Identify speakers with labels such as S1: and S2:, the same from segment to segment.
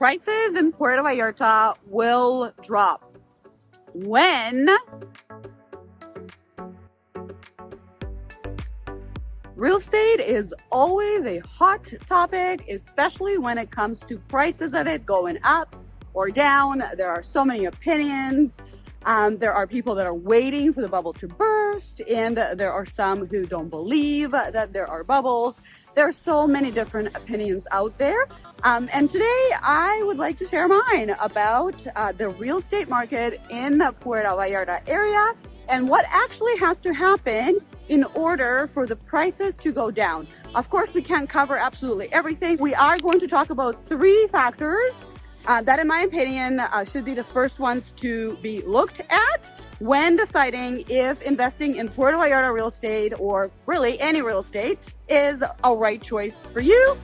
S1: Prices in Puerto Vallarta will drop when real estate is always a hot topic, especially when it comes to prices of it going up or down. There are so many opinions. There are people that are waiting for the bubble to burst, and there are some who don't believe that there are bubbles. There are so many different opinions out there. And today I would like to share mine about the real estate market in the Puerto Vallarta area and what actually has to happen in order for the prices to go down. Of course, we can't cover absolutely everything. We are going to talk about 3 factors that, in my opinion, should be the first ones to be looked at when deciding if investing in Puerto Vallarta real estate, or really any real estate, is a right choice for you.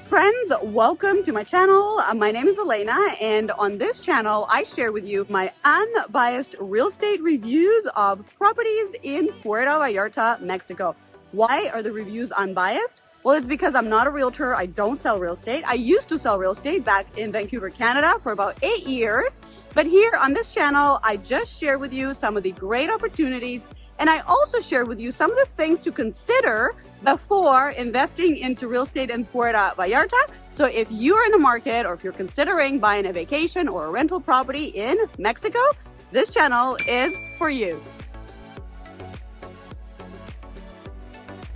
S1: Friends, welcome to my channel. My name is Elena, and on this channel, I share with you my unbiased real estate reviews of properties in Puerto Vallarta, Mexico. Why are the reviews unbiased? Well, it's because I'm not a realtor. I don't sell real estate. I used to sell real estate back in Vancouver, Canada for about 8 years. But here on this channel, I just share with you some of the great opportunities, and I also share with you some of the things to consider before investing into real estate in Puerto Vallarta. So if you're in the market, or if you're considering buying a vacation or a rental property in Mexico, this channel is for you.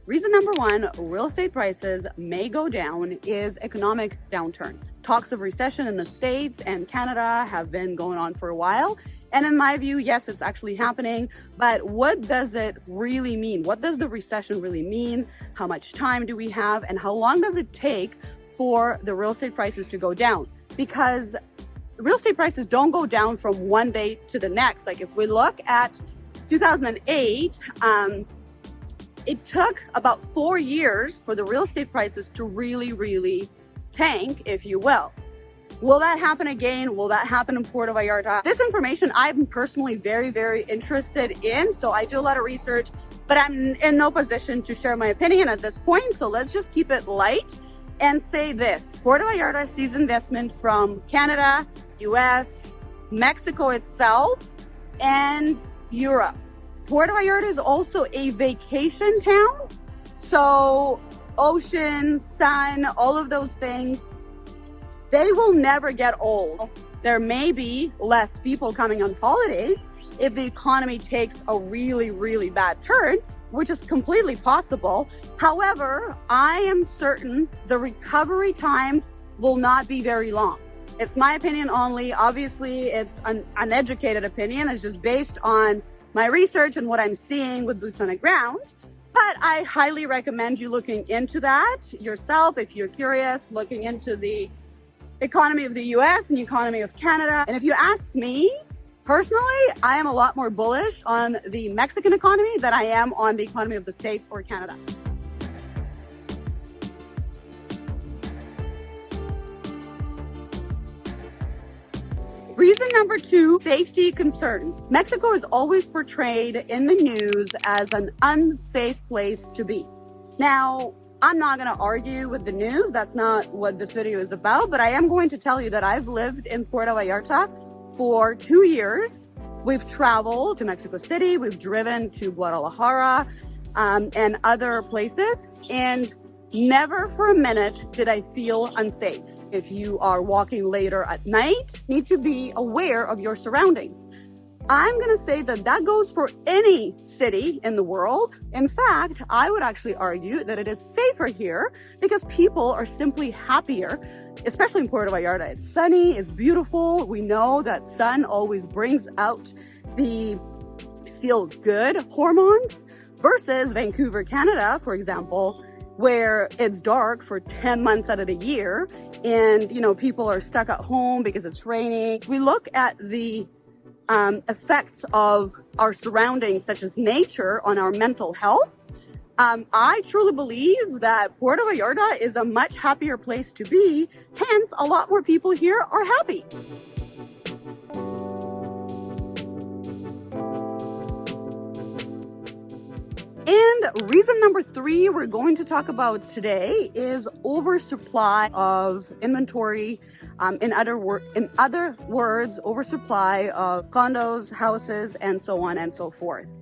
S1: Reason number 1, real estate prices may go down is economic downturn. Talks of recession in the States and Canada have been going on for a while. And in my view, yes, it's actually happening, but what does it really mean? What does the recession really mean? How much time do we have? And how long does it take for the real estate prices to go down? Because real estate prices don't go down from one day to the next. Like if we look at 2008, it took about 4 years for the real estate prices to really tank, if you will. Will that happen again? Will that happen in Puerto Vallarta? This information I'm personally very interested in, so I do a lot of research, but I'm in no position to share my opinion at this point, so let's just keep it light and say this. Puerto Vallarta sees investment from Canada, US, Mexico itself, and Europe. Puerto Vallarta is also a vacation town, so ocean, sun, all of those things, they will never get old. There may be less people coming on holidays if the economy takes a really bad turn, which is completely possible. However, I am certain the recovery time will not be very long. It's my opinion only. Obviously, it's an uneducated opinion. It's just based on my research and what I'm seeing with boots on the ground. But I highly recommend you looking into that yourself if you're curious, looking into the economy of the US and the economy of Canada. And if you ask me, personally, I am a lot more bullish on the Mexican economy than I am on the economy of the States or Canada. Reason number 2, safety concerns. Mexico is always portrayed in the news as an unsafe place to be. Now, I'm not going to argue with the news. That's not what this video is about, but I am going to tell you that I've lived in Puerto Vallarta for 2 years. We've traveled to Mexico City. We've driven to Guadalajara and other places, and never for a minute did I feel unsafe. If you are walking later at night, you need to be aware of your surroundings. I'm going to say that that goes for any city in the world. In fact, I would actually argue that it is safer here because people are simply happier, especially in Puerto Vallarta. It's sunny, it's beautiful. We know that sun always brings out the feel-good hormones versus Vancouver, Canada, for example, where it's dark for 10 months out of the year and, you know, people are stuck at home because it's raining. We look at the effects of our surroundings, such as nature, on our mental health. I truly believe that Puerto Vallarta is a much happier place to be, hence a lot more people here are happy. reason number 3 we're going to talk about today is oversupply of inventory. In other words, oversupply of condos, houses, and so on and so forth.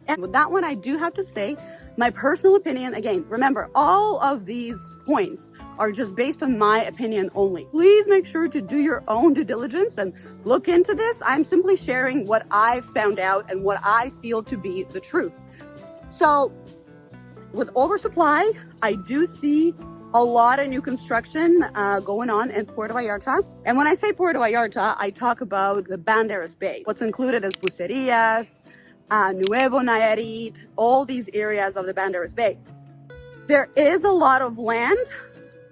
S1: And with that one, I do have to say, my personal opinion, again, remember, all of these points are just based on my opinion only. Please make sure to do your own due diligence and look into this. I'm simply sharing what I found out and what I feel to be the truth. So with oversupply, I do see a lot of new construction going on in Puerto Vallarta. And when I say Puerto Vallarta, I talk about the Banderas Bay. What's included is Bucerías, Nuevo Nayarit, all these areas of the Banderas Bay. There is a lot of land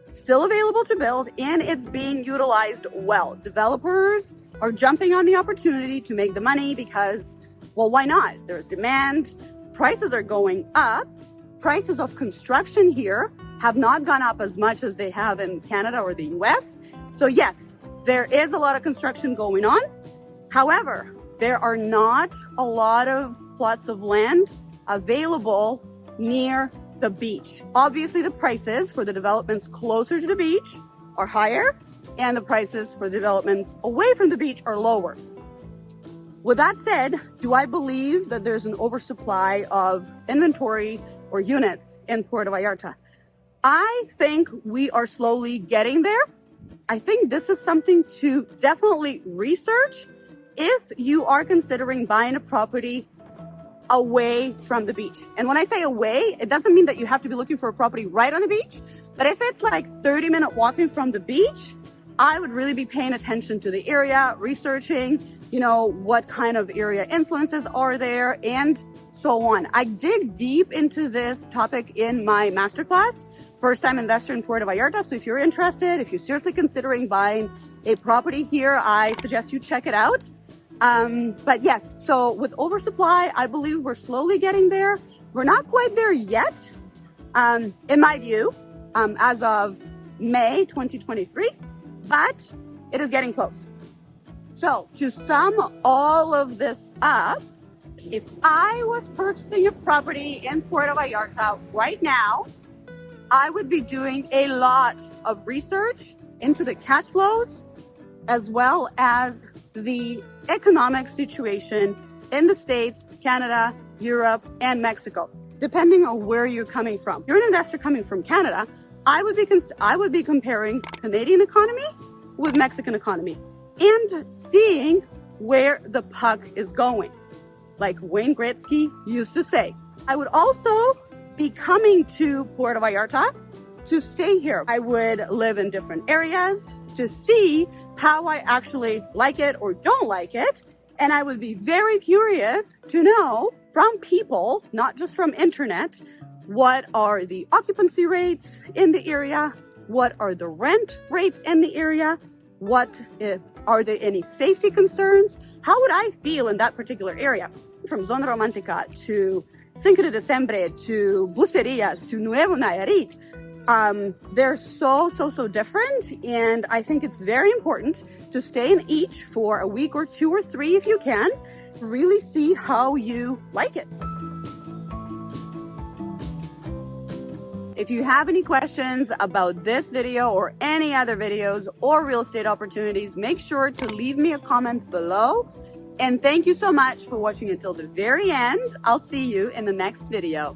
S1: still available to build, and it's being utilized well. Developers are jumping on the opportunity to make the money because, well, why not? There's demand, prices are going up. Prices of construction here have not gone up as much as they have in Canada or the US. So yes, there is a lot of construction going on. However, there are not a lot of plots of land available near the beach. Obviously, the prices for the developments closer to the beach are higher, and the prices for developments away from the beach are lower. With that said, do I believe that there's an oversupply of inventory or units in Puerto Vallarta? I think we are slowly getting there. I think this is something to definitely research if you are considering buying a property away from the beach. And when I say away, it doesn't mean that you have to be looking for a property right on the beach, but if it's like 30-minute walking from the beach, I would really be paying attention to the area, researching, what kind of area influences are there, and so on. I dig deep into this topic in my masterclass, First Time Investor in Puerto Vallarta. So if you're interested, if you're seriously considering buying a property here, I suggest you check it out. But yes, so with oversupply, I believe we're slowly getting there. We're not quite there yet, in my view, as of May 2023, but it is getting close. So to sum all of this up, if I was purchasing a property in Puerto Vallarta right now, I would be doing a lot of research into the cash flows, as well as the economic situation in the States, Canada, Europe, and Mexico, depending on where you're coming from. If you're an investor coming from Canada, I would be comparing Canadian economy with Mexican economy and seeing where the puck is going, like Wayne Gretzky used to say. I would also be coming to Puerto Vallarta to stay here. I would live in different areas to see how I actually like it or don't like it. And I would be very curious to know from people, not just from internet, what are the occupancy rates in the area? What are the rent rates in the area? Are there any safety concerns? How would I feel in that particular area? From Zona Romantica to Cinco de Diciembre to Bucerías to Nuevo Nayarit. They're so different, and I think it's very important to stay in each for a week or 2 or 3 if you can, really see how you like it. If you have any questions about this video or any other videos or real estate opportunities, make sure to leave me a comment below. And thank you so much for watching until the very end. I'll see you in the next video.